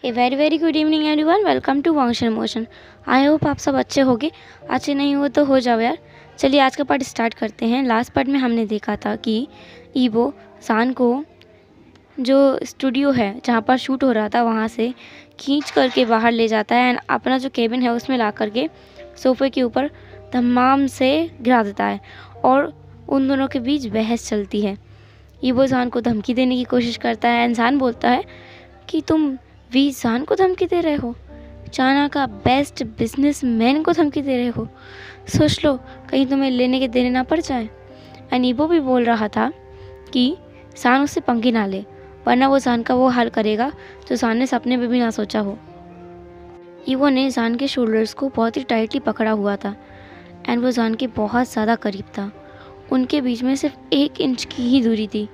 A very very good evening everyone, welcome to Wangshan motion. I hope आप सब अच्छे होंगे। अच्छे नहीं हो तो हो जाओ यार। चलिए आज का पार्ट स्टार्ट करते हैं। लास्ट पार्ट में हमने देखा था कि ईबो सान को जो स्टूडियो है जहाँ पर शूट हो रहा था वहाँ से खींच करके बाहर ले जाता है एंड अपना जो केबिन है उसमें ला करके सोफे के ऊपर धमाम से गिरा देता है और उन दोनों के बीच बहस चलती है। ईबो सान को धमकी देने की कोशिश करता है। इंसान बोलता है कि तुम वी सान को धमकी दे रहे हो, चाइना का बेस्ट बिजनेसमैन को धमकी दे रहे हो। सोच लो कहीं तुम्हें लेने के देने ना पड़ जाए। अनीबो भी बोल रहा था कि सान उससे पंगे ना ले, वरना वो सान का वो हाल करेगा जो सान ने सपने में भी ना सोचा हो। ईवो ने सान के शोल्डर्स को बहुत ही टाइटली पकड़ा हुआ था एंड वो सान के बहुत ज़्यादा करीब था। उनके बीच में सिर्फ 1 इंच की ही दूरी थी।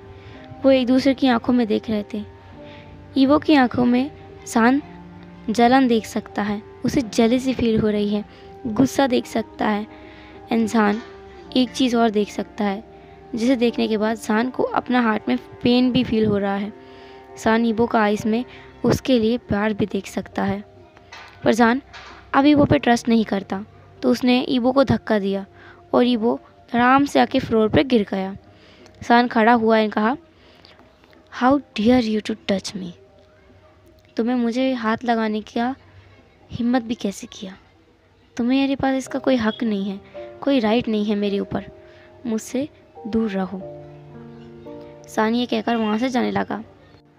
वो एक दूसरे की आंखों में देख रहे थे। ईवो की आंखों में सान जलन देख सकता है, उसे जेलसी फील हो रही है, गुस्सा देख सकता है। इंसान एक चीज़ और देख सकता है जिसे देखने के बाद सान को अपना हार्ट में पेन भी फील हो रहा है। सान ईबो का आइस में उसके लिए प्यार भी देख सकता है। पर सान अब ईबो पे ट्रस्ट नहीं करता, तो उसने ईबो को धक्का दिया और ईबो आराम से आके फ्लोर पर गिर गया। सान खड़ा हुआ और कहा, how dare you to touch me. तुम्हें मुझे हाथ लगाने का हिम्मत भी कैसे किया? तुम्हें मेरे पास इसका कोई हक नहीं है, कोई राइट नहीं है मेरे ऊपर। मुझसे दूर रहो। सान ये कहकर वहाँ से जाने लगा।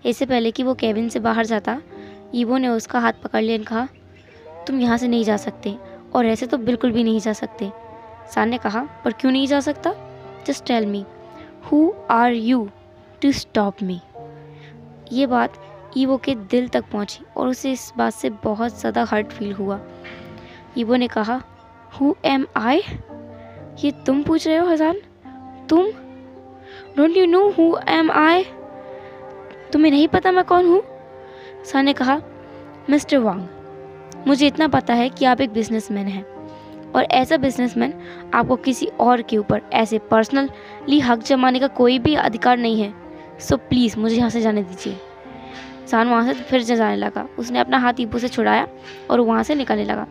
इससे पहले कि वो केबिन से बाहर जाता, ईबो ने उसका हाथ पकड़ लिया और कहा, तुम यहाँ से नहीं जा सकते, और ऐसे तो बिल्कुल भी नहीं जा सकते। सान ने कहा, पर क्यों नहीं जा सकता? Just tell me, who are you to stop me. ये बात ईबो के दिल तक पहुंची और उसे इस बात से बहुत ज़्यादा हर्ट फील हुआ। ईबो ने कहा, हु एम आई? ये तुम पूछ रहे हो हसान? तुम? Don't you know who am I? तुम्हें नहीं पता मैं कौन हूँ? सान ने कहा, मिस्टर वांग, मुझे इतना पता है कि आप एक बिजनेसमैन हैं और ऐसा बिजनेसमैन आपको किसी और के ऊपर ऐसे पर्सनली हक जमाने का कोई भी अधिकार नहीं है। सो प्लीज़ मुझे यहाँ से जाने दीजिए। सान वहाँ से फिर से जाने लगा। उसने अपना हाथ ईबो से छुड़ाया और वहाँ से निकलने लगा।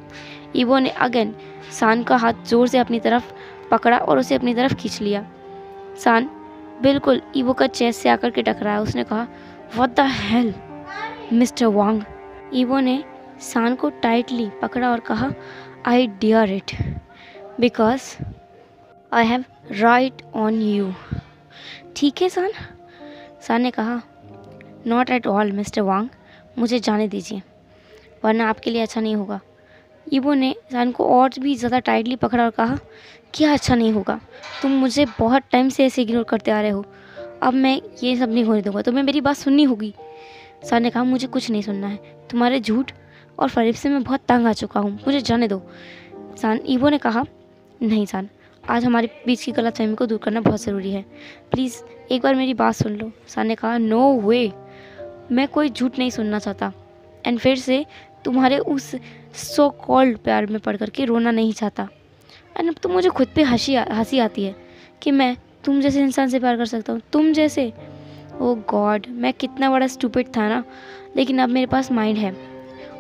ईबो ने अगेन सान का हाथ जोर से अपनी तरफ पकड़ा और उसे अपनी तरफ खींच लिया। सान बिल्कुल ईबो का चेस्ट से आकर के टकराया। उसने कहा, what the hell mister Wang. Yibo ने सान को टाइटली पकड़ा और कहा, I dear it because I have right on you. ठीक है सान? सान ने कहा, not at all mister Wang, मुझे जाने दीजिए वरना आपके लिए अच्छा नहीं होगा। ईबो ने सान को और भी ज़्यादा टाइटली पकड़ा और कहा, क्या अच्छा नहीं होगा? तुम मुझे बहुत टाइम से ऐसे इग्नोर करते आ रहे हो, अब मैं ये सब नहीं होने दूंगा, तुम्हें मेरी बात सुननी होगी। सान ने कहा, मुझे कुछ नहीं सुनना है, तुम्हारे झूठ और फरेब से मैं बहुत तंग आ चुका हूँ, मुझे जाने दो। ईबो ने कहा, नहीं सान, आज हमारे बीच की गलतफहमी को दूर करना बहुत ज़रूरी है, प्लीज़ एक बार मेरी बात सुन लो। सान ने कहा, नो वे, मैं कोई झूठ नहीं सुनना चाहता एंड फिर से तुम्हारे उस सो कॉल्ड प्यार में पड़ करके रोना नहीं चाहता। एंड अब तो मुझे खुद पे हंसी आती है कि मैं तुम जैसे इंसान से प्यार कर सकता हूँ, तुम जैसे। ओ गॉड, मैं कितना बड़ा स्टूपिड था ना, लेकिन अब मेरे पास माइंड है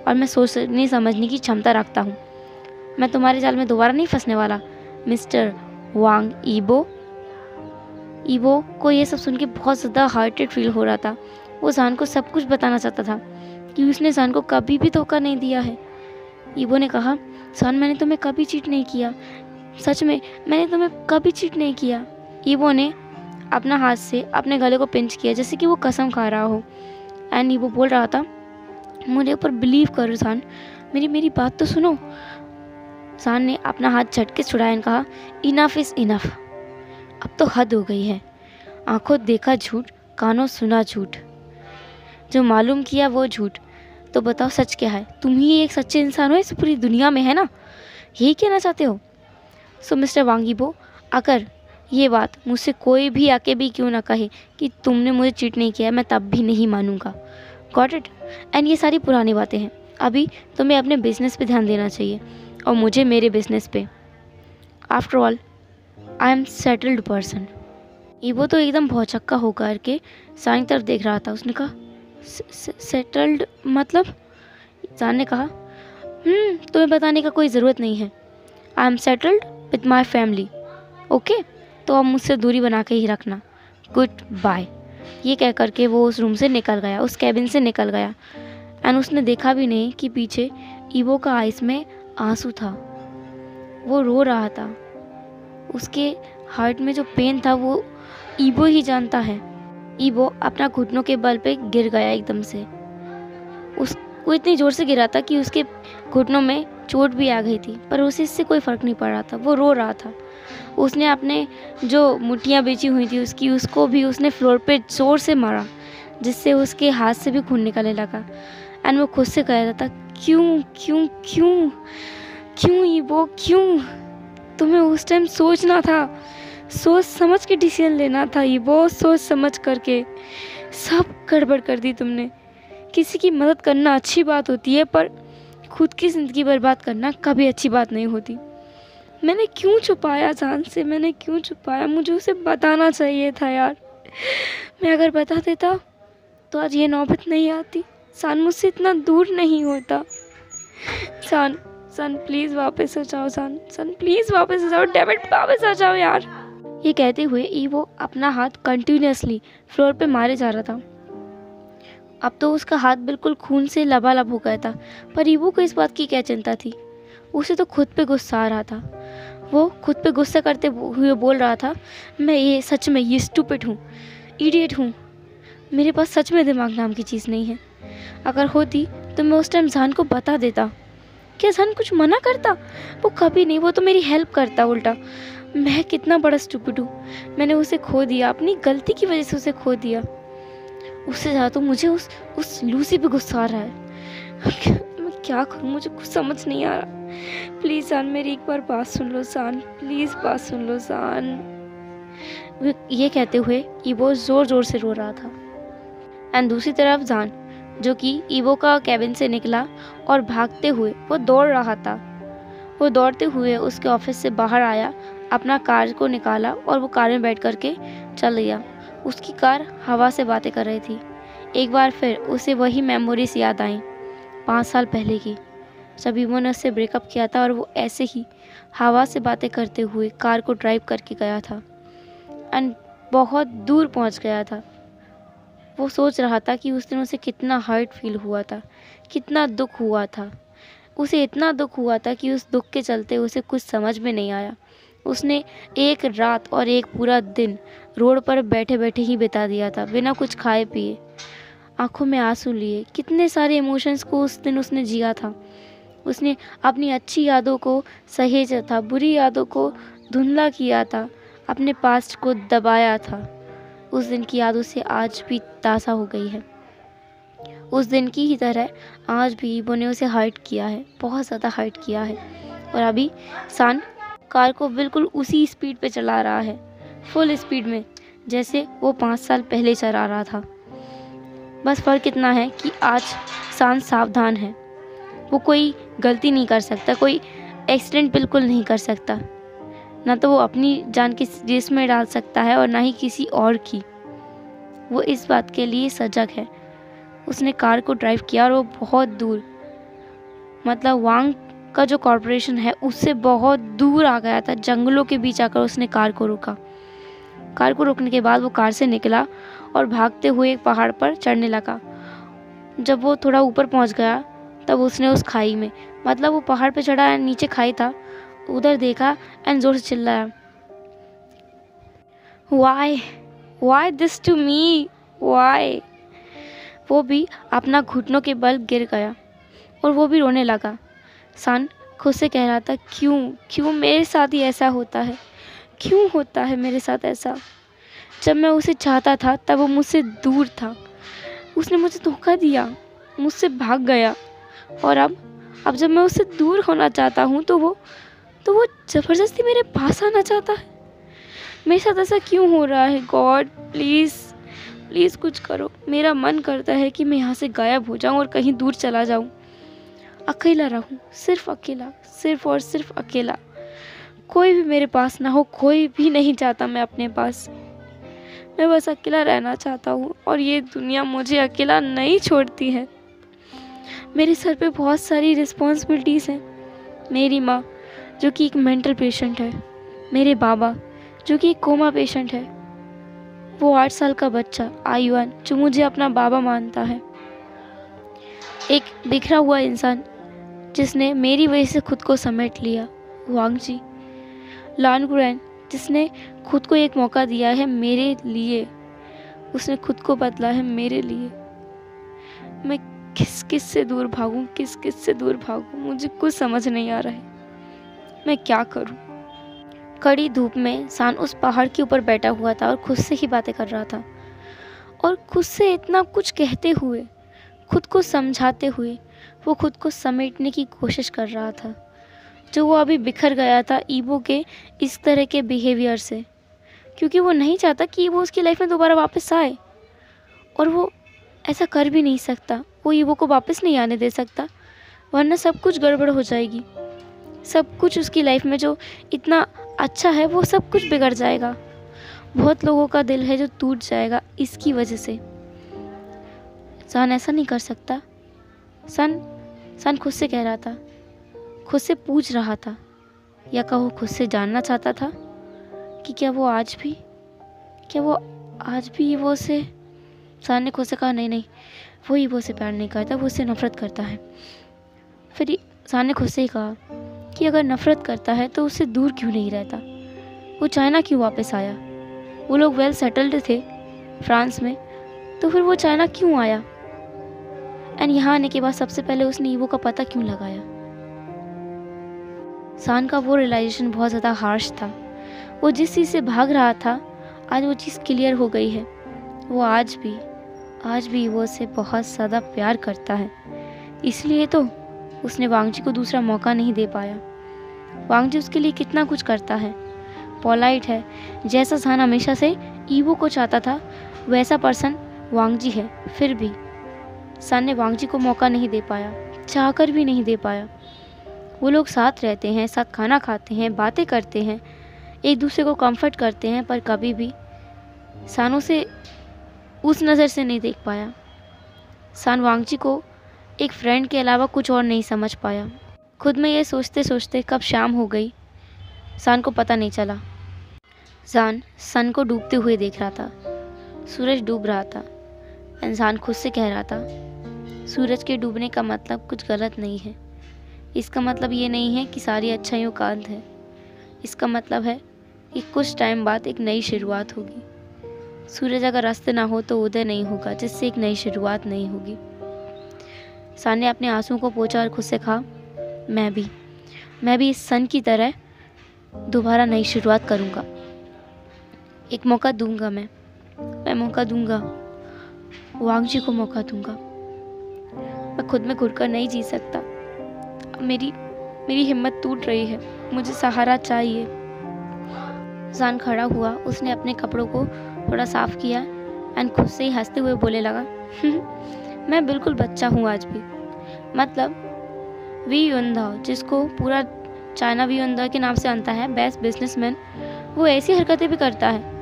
और मैं सोचने समझने की क्षमता रखता हूँ। मैं तुम्हारे जाल में दोबारा नहीं फंसने वाला मिस्टर वांग ईबो। ईबो को ये सब सुन के बहुत ज़्यादा हार्टेड फील हो रहा था। वो सान को सब कुछ बताना चाहता था कि उसने सान को कभी भी धोखा नहीं दिया है। ईबो ने कहा, सान मैंने तुम्हें कभी चीट नहीं किया, सच में मैंने तुम्हें कभी चीट नहीं किया। ईबो ने अपना हाथ से अपने गले को पिंच किया जैसे कि वो कसम खा रहा हो एंड ईबो बोल रहा था, मुझे ऊपर बिलीव करो सान, मेरी बात तो सुनो। सान ने अपना हाथ झटके छुड़ाया और कहा, इनफ इज़ इनफ, अब तो हद हो गई है। आंखों देखा झूठ, कानों सुना झूठ, जो मालूम किया वो झूठ। तो बताओ सच क्या है? तुम ही एक सच्चे इंसान हो इस पूरी दुनिया में, है ना? यही कहना चाहते हो? सो मिस्टर वांग ईबो, अगर ये बात मुझसे कोई भी आके भी क्यों ना कहे कि तुमने मुझे चीट नहीं किया, मैं तब भी नहीं मानूंगा। Got it? एंड ये सारी पुरानी बातें हैं, अभी तुम्हें अपने बिजनेस पे ध्यान देना चाहिए और मुझे मेरे बिजनेस पे। After all I am settled person. Yibo तो एकदम भौचक्का होकर के सान की तरफ देख रहा था। उसने कहा, सेटल्ड मतलब? जान ने कहा, तुम्हें बताने का कोई ज़रूरत नहीं है। आई am settled with my family, okay, तो अब मुझसे दूरी बना के ही रखना, गुड बाय। ये कह करके वो उस रूम से निकल गया, उस कैबिन से निकल गया। एंड उसने देखा भी नहीं कि पीछे ईवो का आइस में आंसू था, वो रो रहा था। उसके हार्ट में जो पेन था वो ईवो ही जानता है। ईवो अपना घुटनों के बल पे गिर गया एकदम से। वो इतनी ज़ोर से गिरा था कि उसके घुटनों में चोट भी आ गई थी, पर उसे इससे कोई फ़र्क नहीं पड़ रहा था। वो रो रहा था। उसने अपने जो मुट्ठियाँ बेची हुई थी उसको भी उसने फ्लोर पे ज़ोर से मारा, जिससे उसके हाथ से भी खून निकलने लगा। एंड वो खुद से कह रहा था, क्यों क्यों क्यों क्यों ईवो, क्यों? तुम्हें उस टाइम सोचना था, सोच समझ के डिसीजन लेना था ईवो, सोच समझ करके। सब गड़बड़ कर दी तुमने। किसी की मदद करना अच्छी बात होती है, पर खुद की ज़िंदगी बर्बाद करना कभी अच्छी बात नहीं होती। मैंने क्यों छुपाया जान से, मैंने क्यों छुपाया? मुझे उसे बताना चाहिए था यार। मैं अगर बता देता तो आज ये नौबत नहीं आती। सान मुझसे इतना दूर नहीं होता। सान प्लीज़ वापस आ जाओ। सान प्लीज़ वापस आ जाओ। डैम इट, वापस आ जाओ यार। ये कहते हुए ईवो अपना हाथ कंटिन्यूअसली फ्लोर पे मारे जा रहा था। अब तो उसका हाथ बिल्कुल खून से लबालब हो गया था, पर ईवो को इस बात की क्या चिंता थी? उसे तो खुद पे गुस्सा आ रहा था। वो खुद पे गुस्सा करते हुए बोल रहा था, मैं सच में ये स्टूपिड हूँ, इडियट हूँ। मेरे पास सच में दिमाग नाम की चीज़ नहीं है। अगर होती तो मैं उस टाइम जान को बता देता। क्या जान कुछ मना करता? वो कभी नहीं, वो तो मेरी हेल्प करता उल्टा। मैं कितना बड़ा स्टूपिड हूँ। मैंने उसे खो दिया, अपनी गलती की वजह से उसे खो दिया। उससे ज़्यादा तो मुझे उस लूसी पे गुस्सा आ रहा है। मैं क्या करूँ, मुझे कुछ समझ नहीं आ रहा। प्लीज़ जान, मेरी एक बार बात सुन लो जान, प्लीज़ बात सुन लो जान। ये कहते हुए ईवो ज़ोर ज़ोर से रो रहा था। एंड दूसरी तरफ जान, जो कि ईवो का कैबिन से निकला और भागते हुए वो दौड़ रहा था। वो दौड़ते हुए उसके ऑफिस से बाहर आया, अपना कार को निकाला और वो कार में बैठ करके चल गया। उसकी कार हवा से बातें कर रही थी। एक बार फिर उसे वही मेमोरीज याद आई 5 साल पहले की, जब ईवो ने उससे ब्रेकअप किया था और वो ऐसे ही हवा से बातें करते हुए कार को ड्राइव करके गया था एंड बहुत दूर पहुंच गया था। वो सोच रहा था कि उस दिन उसे कितना हर्ट फील हुआ था, कितना दुख हुआ था। उसे इतना दुख हुआ था कि उस दुख के चलते उसे कुछ समझ में नहीं आया। उसने एक रात और एक पूरा दिन रोड पर बैठे बैठे ही बिता दिया था, बिना कुछ खाए पिए, आंखों में आंसू लिए। कितने सारे इमोशंस को उस दिन उसने जिया था। उसने अपनी अच्छी यादों को सहेजा था, बुरी यादों को धुंधला किया था, अपने पास्ट को दबाया था। उस दिन की याद उसे आज भी ताज़ा हो गई है। उस दिन की ही तरह आज भी ईवो ने उसे हर्ट किया है, बहुत ज़्यादा हर्ट किया है। और अभी सान कार को बिल्कुल उसी स्पीड पे चला रहा है, फुल स्पीड में, जैसे वो 5 साल पहले चला रहा था। बस फ़र्क इतना है कि आज सान सावधान है। वो कोई गलती नहीं कर सकता, कोई एक्सीडेंट बिल्कुल नहीं कर सकता। ना तो वो अपनी जान की रेस में डाल सकता है और ना ही किसी और की। वो इस बात के लिए सजग है। उसने कार को ड्राइव किया और वो बहुत दूर, मतलब वांग का जो कॉर्पोरेशन है उससे बहुत दूर आ गया था। जंगलों के बीच आकर उसने कार को रोका। कार को रोकने के बाद वो कार से निकला और भागते हुए एक पहाड़ पर चढ़ने लगा। जब वो थोड़ा ऊपर पहुंच गया तब उसने उस खाई में, मतलब वो पहाड़ पे चढ़ा है, नीचे खाई था, उधर देखा एंड जोर से चिल्लाया, why this to me, why. वो भी अपना घुटनों के बल गिर गया और वो भी रोने लगा। सान खुद से कह रहा था, क्यों मेरे साथ ही ऐसा होता है, क्यों होता है मेरे साथ ऐसा? जब मैं उसे चाहता था तब वो मुझसे दूर था, उसने मुझे धोखा दिया, मुझसे भाग गया। और अब जब मैं उससे दूर होना चाहता हूँ तो वो ज़बरदस्ती मेरे पास आना चाहता है। मेरे साथ ऐसा क्यों हो रहा है? गॉड प्लीज़ कुछ करो। मेरा मन करता है कि मैं यहाँ से गायब हो जाऊँ और कहीं दूर चला जाऊँ, अकेला रहूँ, सिर्फ अकेला, सिर्फ और सिर्फ अकेला। कोई भी मेरे पास ना हो, कोई भी नहीं चाहता मैं अपने पास। मैं बस अकेला रहना चाहता हूँ और ये दुनिया मुझे अकेला नहीं छोड़ती है। मेरे सर पे बहुत सारी रिस्पॉन्सिबिलिटीज़ हैं। मेरी माँ जो कि एक मेंटल पेशेंट है, मेरे बाबा जो कि एक कोमा पेशेंट है, वो 8 साल का बच्चा आयुआन जो मुझे अपना बाबा मानता है, एक बिखरा हुआ इंसान जिसने मेरी वजह से खुद को समेट लिया वांगजी, लानगुरैन जिसने खुद को एक मौका दिया है मेरे लिए, उसने खुद को बदला है मेरे लिए। मैं किस किस से दूर भागूं, किस किस से दूर भागूं, मुझे कुछ समझ नहीं आ रहा है। मैं क्या करूं? कड़ी धूप में सान उस पहाड़ के ऊपर बैठा हुआ था और खुद से ही बातें कर रहा था, और खुद से इतना कुछ कहते हुए, खुद को समझाते हुए वो खुद को समेटने की कोशिश कर रहा था, जो वो अभी बिखर गया था ईबो के इस तरह के बिहेवियर से, क्योंकि वो नहीं चाहता कि वो उसकी लाइफ में दोबारा वापस आए, और वो ऐसा कर भी नहीं सकता। वो ईबो को वापस नहीं आने दे सकता, वरना सब कुछ गड़बड़ हो जाएगी। सब कुछ उसकी लाइफ में जो इतना अच्छा है वो सब कुछ बिगड़ जाएगा। बहुत लोगों का दिल है जो टूट जाएगा इसकी वजह से। सान ऐसा नहीं कर सकता। सान खुद से कह रहा था, खुद से पूछ रहा था, या कहो खुद से जानना चाहता था कि क्या वो आज भी ईबो से। सान ने खुद से कहा नहीं, वो ईबो से प्यार नहीं करता, वो उससे नफरत करता है। फिर सान ने खुद से ही कहा कि अगर नफरत करता है तो उससे दूर क्यों नहीं रहता, वो चाइना क्यों वापस आया? वो लोग वेल सेटल्ड थे फ्रांस में, तो फिर वो चाइना क्यों आया? एंड यहाँ आने के बाद सबसे पहले उसने ईबो का पता क्यों लगाया? सान का वो रियलाइजेशन बहुत ज़्यादा हार्श था। वो जिस चीज़ से भाग रहा था, आज वो चीज़ क्लियर हो गई है। वो आज भी ईबो से बहुत ज़्यादा प्यार करता है, इसलिए तो उसने वांगजी को दूसरा मौका नहीं दे पाया। वांगजी उसके लिए कितना कुछ करता है, पोलाइट है, जैसा सान हमेशा से ईबो को चाहता था वैसा पर्सन वांगजी है। फिर भी सान ने वांगजी को मौका नहीं दे पाया, चाहकर भी नहीं दे पाया। वो लोग साथ रहते हैं, साथ खाना खाते हैं, बातें करते हैं, एक दूसरे को कंफर्ट करते हैं, पर कभी भी सान उसे उस नज़र से नहीं देख पाया। सान वांगजी को एक फ्रेंड के अलावा कुछ और नहीं समझ पाया। खुद में ये सोचते सोचते कब शाम हो गई सान को पता नहीं चला। सान सन को डूबते हुए देख रहा था। सूरज डूब रहा था। इंसान खुद से कह रहा था, सूरज के डूबने का मतलब कुछ गलत नहीं है। इसका मतलब ये नहीं है कि सारी अच्छाइयों का अंत है। इसका मतलब है कि कुछ टाइम बाद एक नई शुरुआत होगी। सूरज अगर अस्त ना हो तो उदय नहीं होगा, जिससे एक नई शुरुआत नहीं होगी। सान ने अपने आंसुओं को पोंछा और खुद से कहा, मैं भी इस सन की तरह दोबारा नई शुरुआत करूँगा। एक मौका दूंगा, मैं मौका दूंगा, वांगजी को मौका दूंगा। मैं खुद में घुटकर नहीं जी सकता। अब मेरी हिम्मत टूट रही है, मुझे सहारा चाहिए। सान खड़ा हुआ, उसने अपने कपड़ों को थोड़ा साफ किया एंड खुद से ही हंसते हुए बोले लगा, मैं बिल्कुल बच्चा हूँ आज भी। मतलब वी युनदा, जिसको पूरा चाइना वी युनदा के नाम से जानता है, बेस्ट बिजनेसमैन, वो ऐसी हरकतें भी करता है।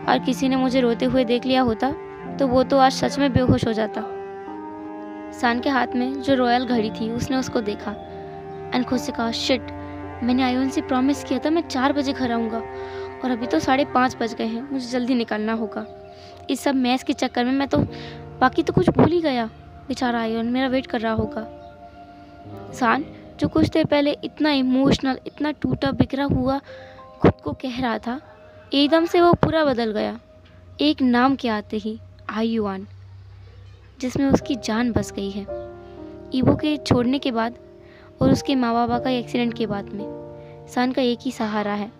और किसी ने मुझे रोते हुए देख लिया होता तो वो तो आज सच में बेहोश हो जाता। सान के हाथ में जो रॉयल घड़ी थी उसने उसको देखा एंड खुद से कहा, शिट, मैंने आयुन से प्रॉमिस किया था मैं 4 बजे घर आऊँगा और अभी तो 5:30 बज गए हैं, मुझे जल्दी निकलना होगा। इस सब मैस के चक्कर में मैं तो बाकी तो कुछ भूल ही गया। बेचारा आयुन मेरा वेट कर रहा होगा। सान जो कुछ देर पहले इतना इमोशनल, इतना टूटा बिखरा हुआ खुद को कह रहा था, एकदम से वो पूरा बदल गया। एक नाम के आते ही, आयुआन, जिसमें उसकी जान बस गई है। ईबो के छोड़ने के बाद और उसके माँ बाबा का एक्सीडेंट के बाद में सान का एक ही सहारा है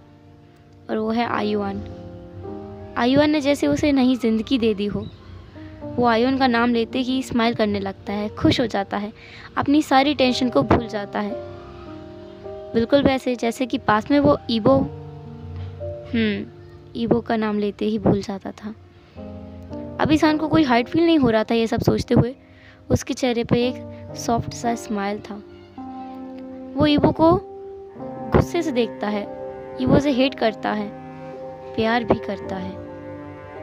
और वो है आयुआन। आयुआन ने जैसे उसे नई जिंदगी दे दी हो। वो आयुआन का नाम लेते ही स्माइल करने लगता है, खुश हो जाता है, अपनी सारी टेंशन को भूल जाता है। बिल्कुल वैसे जैसे कि पास में वो ईबो का नाम लेते ही भूल जाता था। अभी सान को कोई हार्ट फील नहीं हो रहा था ये सब सोचते हुए। उसके चेहरे पे एक सॉफ्ट सा स्माइल था। वो ईबो को गुस्से से देखता है, ईबो से हेट करता है, प्यार भी करता है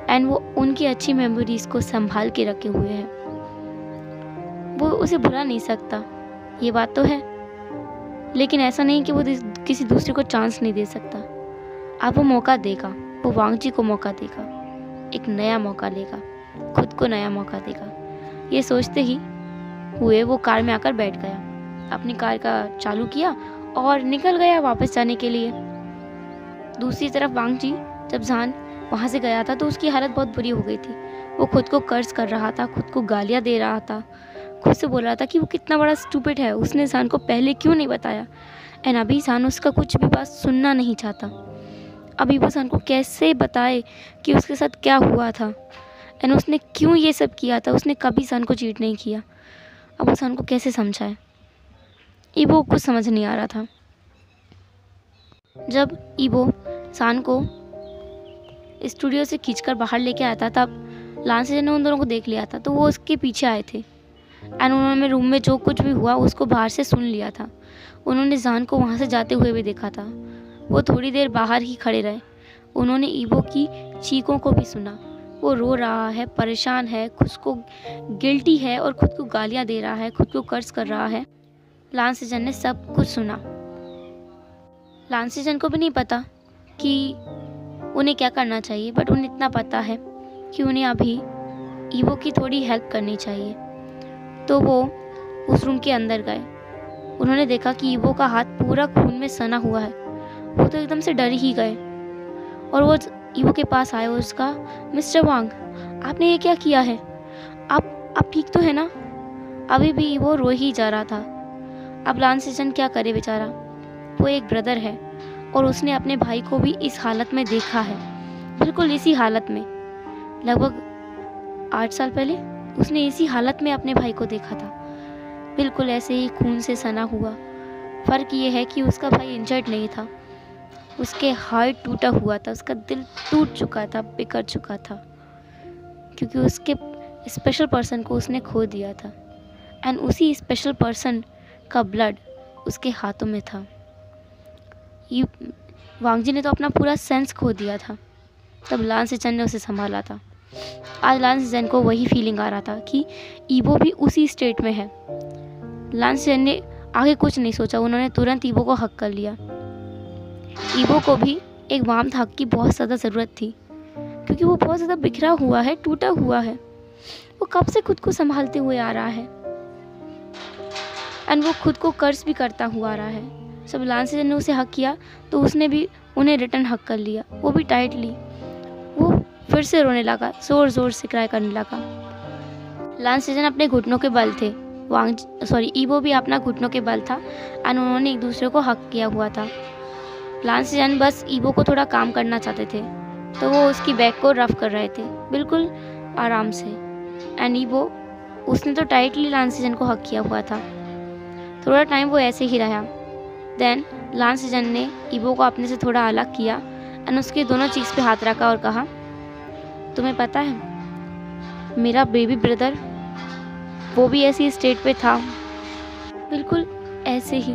एंड वो उनकी अच्छी मेमोरीज को संभाल के रखे हुए है। वो उसे भुला नहीं सकता, ये बात तो है, लेकिन ऐसा नहीं कि वो किसी दूसरे को चांस नहीं दे सकता। अब वो मौका देगा, वो वांगजी को मौका देगा, एक नया मौका लेगा, खुद को नया मौका देगा। ये सोचते ही हुए वो कार में आकर बैठ गया, अपनी कार का चालू किया और निकल गया वापस जाने के लिए। दूसरी तरफ वांगजी जब जान वहाँ से गया था तो उसकी हालत बहुत बुरी हो गई थी। वो खुद को कर्ज कर रहा था, खुद को गालियाँ दे रहा था, खुद से बोल रहा था कि वो कितना बड़ा स्टूपिड है, उसने जान को पहले क्यों नहीं बताया। एंड अभी जान उसका कुछ भी बात सुनना नहीं चाहता। अभी वो जान को कैसे बताए कि उसके साथ क्या हुआ था एंड उसने क्यों ये सब किया था। उसने कभी जान को चीट नहीं किया। अब वो जान को कैसे समझाए, ईबो कुछ समझ नहीं आ रहा था। जब ईबो जान को स्टूडियो से खींचकर बाहर लेके आया था तब लांसेजन ने उन दोनों को देख लिया था, तो वो उसके पीछे आए थे एंड उन्होंने रूम में जो कुछ भी हुआ उसको बाहर से सुन लिया था। उन्होंने जान को वहाँ से जाते हुए भी देखा था। वो थोड़ी देर बाहर ही खड़े रहे। उन्होंने ईबो की चीखों को भी सुना। वो रो रहा है, परेशान है, खुद को गिल्टी है और खुद को गालियाँ दे रहा है, खुद को कर्ज कर रहा है। लांसेजन ने सब कुछ सुना। लांसेजन को भी नहीं पता कि उन्हें क्या करना चाहिए, बट उन्हें इतना पता है कि उन्हें अभी ईबो की थोड़ी हेल्प करनी चाहिए। तो वो उस रूम के अंदर गए। उन्होंने देखा कि ईबो का हाथ पूरा खून में सना हुआ है। वो तो एकदम से डर ही गए और वो ईबो के पास आए और उसका, मिस्टर वांग, आपने ये क्या किया है? आप ठीक तो है ना? अभी भी ईबो रो ही जा रहा था। अब लांसेजन क्या करे बेचारा, वो एक ब्रदर है और उसने अपने भाई को भी इस हालत में देखा है, बिल्कुल इसी हालत में। लगभग 8 साल पहले उसने इसी हालत में अपने भाई को देखा था, बिल्कुल ऐसे ही खून से सना हुआ। फ़र्क ये है कि उसका भाई इंजर्ड नहीं था, उसके हार्ट टूटा हुआ था, उसका दिल टूट चुका था, बिखर चुका था, क्योंकि उसके स्पेशल पर्सन को उसने खो दिया था एंड उसी स्पेशल पर्सन का ब्लड उसके हाथों में था। वांगजी ने तो अपना पूरा सेंस खो दिया था, तब लांसेजन ने उसे संभाला था। आज लांसेजन को वही फीलिंग आ रहा था कि ईबो भी उसी स्टेट में है। लांसेजन ने आगे कुछ नहीं सोचा, उन्होंने तुरंत ईबो को हक कर लिया। ईबो को भी एक वार्म हक की बहुत ज़्यादा ज़रूरत थी, क्योंकि वो बहुत ज़्यादा बिखरा हुआ है, टूटा हुआ है। वो कब से खुद को संभालते हुए आ रहा है एंड वो खुद को कर्ज भी करता हुआ आ रहा है। जब लांसेजन ने उसे हक किया तो उसने भी उन्हें रिटर्न हक कर लिया, वो भी टाइटली। वो फिर से रोने लगा, ज़ोर ज़ोर से क्राई करने लगा। लांसेजन अपने घुटनों के बल थे, ईबो भी अपना घुटनों के बल था एंड उन्होंने एक दूसरे को हक किया हुआ था। लांसेजन बस ईबो को थोड़ा काम करना चाहते थे, तो वो उसकी बैक को रफ कर रहे थे, बिल्कुल आराम से। एंड ईबो, उसने तो टाइटली लांसेजन को हक किया हुआ था। थोड़ा टाइम वो ऐसे ही रहा। देन लांसेजन ने ईबो को अपने से थोड़ा अलग किया एंड उसके दोनों चीक्स पे हाथ रखा और कहा, तुम्हें पता है मेरा बेबी ब्रदर, वो भी ऐसी स्टेट पे था, बिल्कुल ऐसे ही।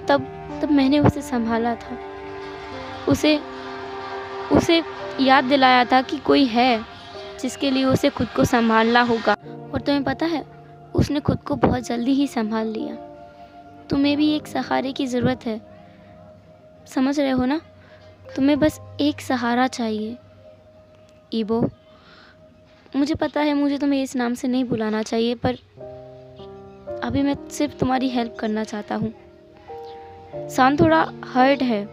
तब मैंने उसे संभाला था, उसे याद दिलाया था कि कोई है जिसके लिए उसे खुद को संभालना होगा। और तुम्हें पता है, उसने खुद को बहुत जल्दी ही संभाल लिया। तुम्हें भी एक सहारे की ज़रूरत है, समझ रहे हो ना? तुम्हें बस एक सहारा चाहिए। ईबो, मुझे पता है मुझे तुम्हें इस नाम से नहीं बुलाना चाहिए, पर अभी मैं सिर्फ तुम्हारी हेल्प करना चाहता हूँ। सान थोड़ा हर्ट है,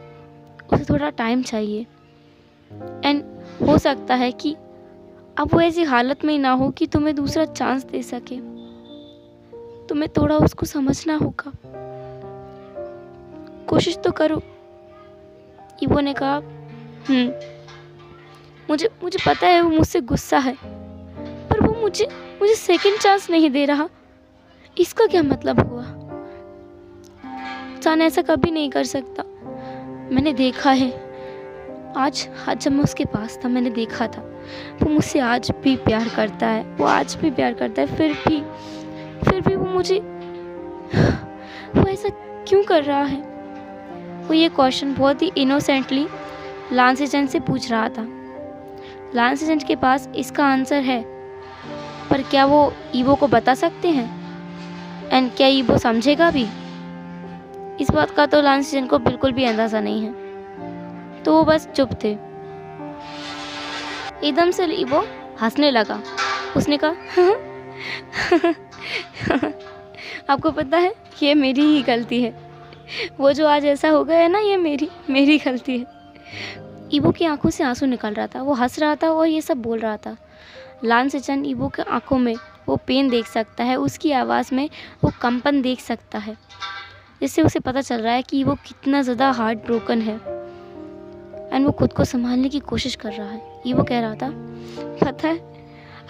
उसे थोड़ा टाइम चाहिए एंड हो सकता है कि अब वो ऐसी हालत में ही ना हो कि तुम्हें दूसरा चांस दे सके। तुम्हें थोड़ा उसको समझना होगा, कोशिश तो करो। ईबो ने कहा, मुझे पता है वो मुझसे गुस्सा है, पर वो मुझे सेकंड चांस नहीं दे रहा। इसका क्या मतलब हुआ? सान ऐसा कभी नहीं कर सकता। मैंने देखा है, आज जब मैं उसके पास था मैंने देखा था, वो मुझसे आज भी प्यार करता है, वो आज भी प्यार करता है। फिर भी वो ऐसा क्यों कर रहा है? वो ये क्वेश्चन बहुत ही इनोसेंटली लांसेजन से पूछ रहा था। लांसेजन के पास इसका आंसर है, पर क्या वो ईवो को बता सकते हैं? एंड क्या ईवो समझेगा भी? इस बात का तो लान सीजन को बिल्कुल भी अंदाज़ा नहीं है, तो वो बस चुप थे। एकदम से ईवो हंसने लगा। उसने कहा आपको पता है, ये मेरी ही गलती है। वो जो आज ऐसा हो गया है ना, ये मेरी गलती है। ईवो की आंखों से आंसू निकल रहा था। वो हंस रहा था और ये सब बोल रहा था। लान सेचन ईवो के आंखों में वो पेन देख सकता है, उसकी आवाज़ में वो कंपन देख सकता है, जिससे उसे पता चल रहा है कि वो कितना ज़्यादा हार्ट ब्रोकन है। एंड वो खुद को संभालने की कोशिश कर रहा है। ईवो कह रहा था, पता है,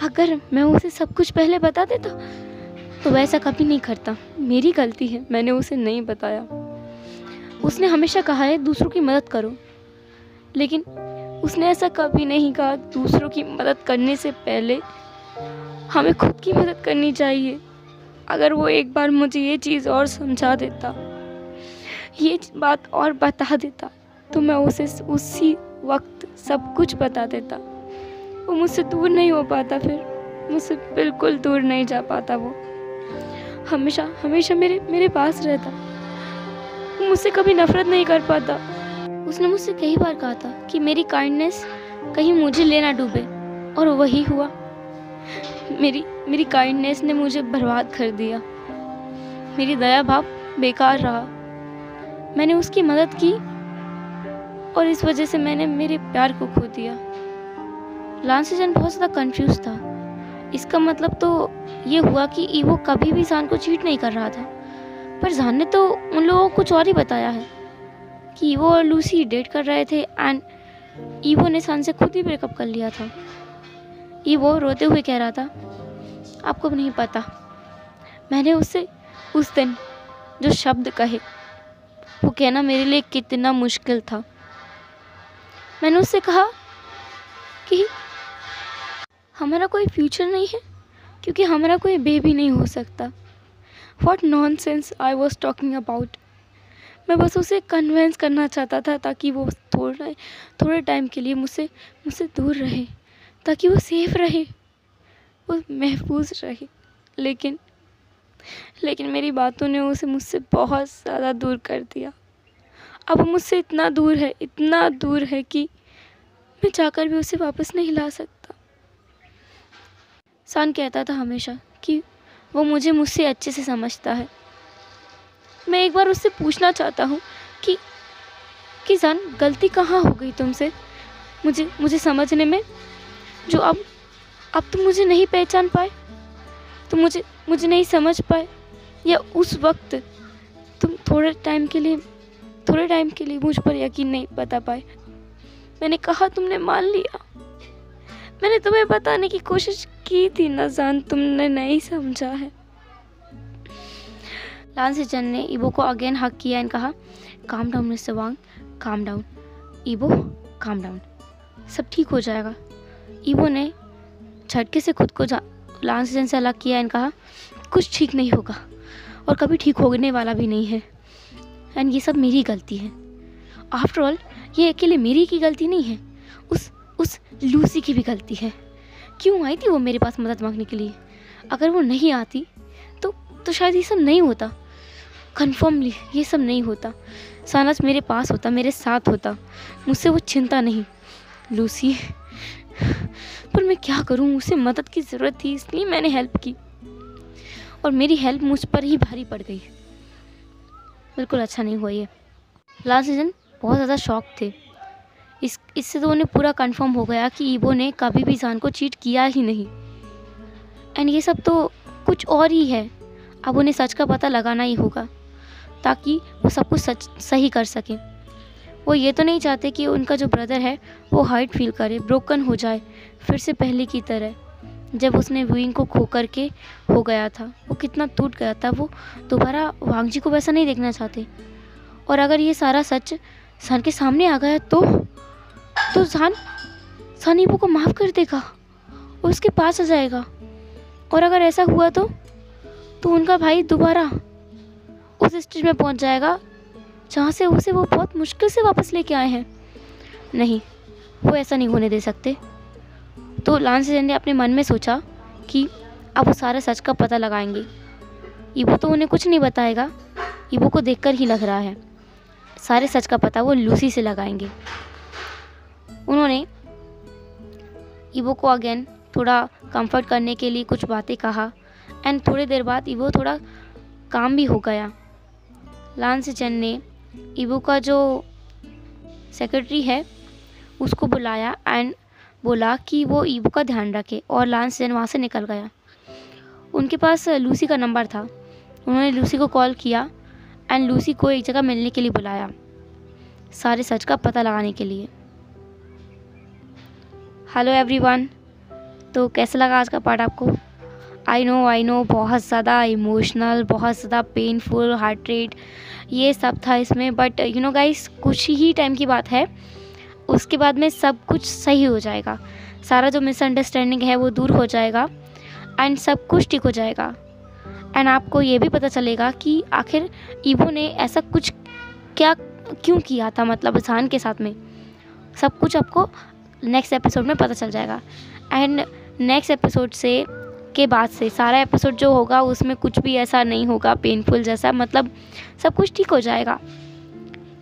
अगर मैं उसे सब कुछ पहले बता देता तो वैसा कभी नहीं करता। मेरी गलती है, मैंने उसे नहीं बताया। उसने हमेशा कहा है दूसरों की मदद करो, लेकिन उसने ऐसा कभी नहीं कहा दूसरों की मदद करने से पहले हमें खुद की मदद करनी चाहिए। अगर वो एक बार मुझे ये चीज़ और समझा देता, ये बात और बता देता, तो मैं उसे उसी वक्त सब कुछ बता देता। वो मुझसे दूर नहीं हो पाता, फिर मुझसे बिल्कुल दूर नहीं जा पाता। वो हमेशा हमेशा मेरे पास रहता। वो मुझसे कभी नफरत नहीं कर पाता। उसने मुझसे कई बार कहा था कि मेरी काइंडनेस कहीं मुझे ले ना डूबे, और वही हुआ। मेरी काइंडनेस ने मुझे बर्बाद कर दिया। मेरी दया भाव बेकार रहा। मैंने उसकी मदद की और इस वजह से मैंने मेरे प्यार को खो दिया। लान सीजन बहुत ज़्यादा कंफ्यूज था। इसका मतलब तो ये हुआ कि ईवो कभी भी सान को चीट नहीं कर रहा था, पर जान ने तो उन लोगों को कुछ और ही बताया है कि ईवो और लूसी डेट कर रहे थे एंड ईवो ने सान से खुद ही ब्रेकअप कर लिया था। ईवो रोते हुए कह रहा था, आपको नहीं पता, मैंने उससे उस दिन जो शब्द कहे वो कहना मेरे लिए कितना मुश्किल था। मैंने उससे कहा कि हमारा कोई फ्यूचर नहीं है क्योंकि हमारा कोई बेबी नहीं हो सकता। What nonsense I was talking about। मैं बस उसे कन्विंस करना चाहता था ताकि वो थोड़े टाइम के लिए मुझसे दूर रहे, ताकि वो सेफ रहे, वो महफूज रहे। लेकिन मेरी बातों ने उसे मुझसे बहुत ज़्यादा दूर कर दिया। अब वो मुझसे इतना दूर है कि मैं चाहकर भी उसे वापस नहीं ला सकता। सान कहता था हमेशा कि वो मुझसे अच्छे से समझता है। मैं एक बार उससे पूछना चाहता हूँ कि सान, गलती कहाँ हो गई तुमसे मुझे समझने में, जो अब तुम मुझे नहीं पहचान पाए, तुम मुझे नहीं समझ पाए, या उस वक्त तुम थोड़े टाइम के लिए मुझ पर यकीन नहीं बता पाए। मैंने कहा, तुमने मान लिया। मैंने तुम्हें बताने की कोशिश की थी ना जान, तुमने नहीं समझा है। लान सेचन ने ईवो को अगेन हक किया एंड कहा, काम डाउन मिस्टर वांग, calm down. Evo, calm down, सब ठीक हो जाएगा। ईवो ने झटके से खुद को लान सेचन से अलग किया एंड कहा, कुछ ठीक नहीं होगा और कभी ठीक होने वाला भी नहीं है, एंड ये सब मेरी गलती है। आफ्टर ऑल ये अकेले मेरी की गलती नहीं है, उस लूसी की भी गलती है। क्यों आई थी वो मेरे पास मदद मांगने के लिए? अगर वो नहीं आती तो शायद ये सब नहीं होता। कन्फर्मली ये सब नहीं होता। सानस मेरे पास होता, मेरे साथ होता, मुझसे वो चिंता नहीं। लूसी, पर मैं क्या करूं, उसे मदद की ज़रूरत थी इसलिए मैंने हेल्प की, और मेरी हेल्प मुझ पर ही भारी पड़ गई। बिल्कुल अच्छा नहीं हुआ ये। लास्ट सीजन बहुत ज़्यादा शॉक थे। इससे तो उन्हें पूरा कंफर्म हो गया कि ईवो ने कभी भी सान को चीट किया ही नहीं, एंड ये सब तो कुछ और ही है। अब उन्हें सच का पता लगाना ही होगा ताकि वो सब कुछ सही कर सकें। वो ये तो नहीं चाहते कि उनका जो ब्रदर है वो हर्ट फील करे, ब्रोकन हो जाए फिर से पहले की तरह, जब उसने विंग को खो कर के हो गया था। वो कितना टूट गया था। वो दोबारा वांग जी को वैसा नहीं देखना चाहते। और अगर ये सारा सच सान के सामने आ गया तो सान ईवो को माफ़ कर देगा और उसके पास आ जाएगा। और अगर ऐसा हुआ तो उनका भाई दोबारा उस स्टेज में पहुंच जाएगा जहाँ से उसे वो बहुत मुश्किल से वापस लेके आए हैं। नहीं, वो ऐसा नहीं होने दे सकते। तो लान सेचन ने अपने मन में सोचा कि अब वो सारे सच का पता लगाएंगे। ईबो तो उन्हें कुछ नहीं बताएगा, ईबो को देखकर ही लग रहा है। सारे सच का पता वो लूसी से लगाएंगे। उन्होंने ईबो को अगेन थोड़ा कंफर्ट करने के लिए कुछ बातें कहा एंड थोड़ी देर बाद ईबो थोड़ा काम भी हो गया। लान सिचेन ने ईबो का जो सेक्रेटरी है उसको बुलाया एंड बोला कि वो ईबो का ध्यान रखे, और लान सिचेन वहाँ से निकल गया। उनके पास लूसी का नंबर था। उन्होंने लूसी को कॉल किया एंड लूसी को एक जगह मिलने के लिए बुलाया, सारे सच का पता लगाने के लिए। हेलो एवरीवन, तो कैसा लगा आज का पार्ट आपको? आई नो बहुत ज़्यादा इमोशनल, बहुत ज़्यादा पेनफुल, हार्ट रेट ये सब था इसमें, बट यू नो गाइस, कुछ ही टाइम की बात है, उसके बाद में सब कुछ सही हो जाएगा। सारा जो मिसअंडरस्टैंडिंग है वो दूर हो जाएगा एंड सब कुछ ठीक हो जाएगा। एंड आपको ये भी पता चलेगा कि आखिर ईबो ने ऐसा कुछ क्यों किया था, मतलब ज़ान के साथ में। सब कुछ आपको नेक्स्ट एपिसोड में पता चल जाएगा। एंड नेक्स्ट एपिसोड के बाद से सारा एपिसोड जो होगा उसमें कुछ भी ऐसा नहीं होगा पेनफुल जैसा, मतलब सब कुछ ठीक हो जाएगा।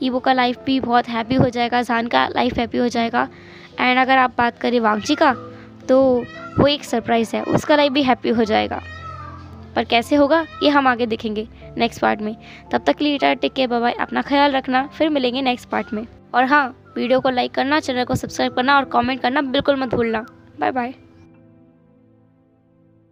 ईबो का लाइफ भी बहुत हैप्पी हो जाएगा, ज़ान का लाइफ हैप्पी हो जाएगा। एंड अगर आप बात करें वांगची का, तो वो एक सरप्राइज़ है, उसका लाइफ भी हैप्पी हो जाएगा। पर कैसे होगा ये हम आगे देखेंगे नेक्स्ट पार्ट में। तब तक के लिए टेक केयर, बाय बाय, अपना ख्याल रखना, फिर मिलेंगे नेक्स्ट पार्ट में। और हाँ, वीडियो को लाइक करना, चैनल को सब्सक्राइब करना और कमेंट करना बिल्कुल मत भूलना। Bye bye.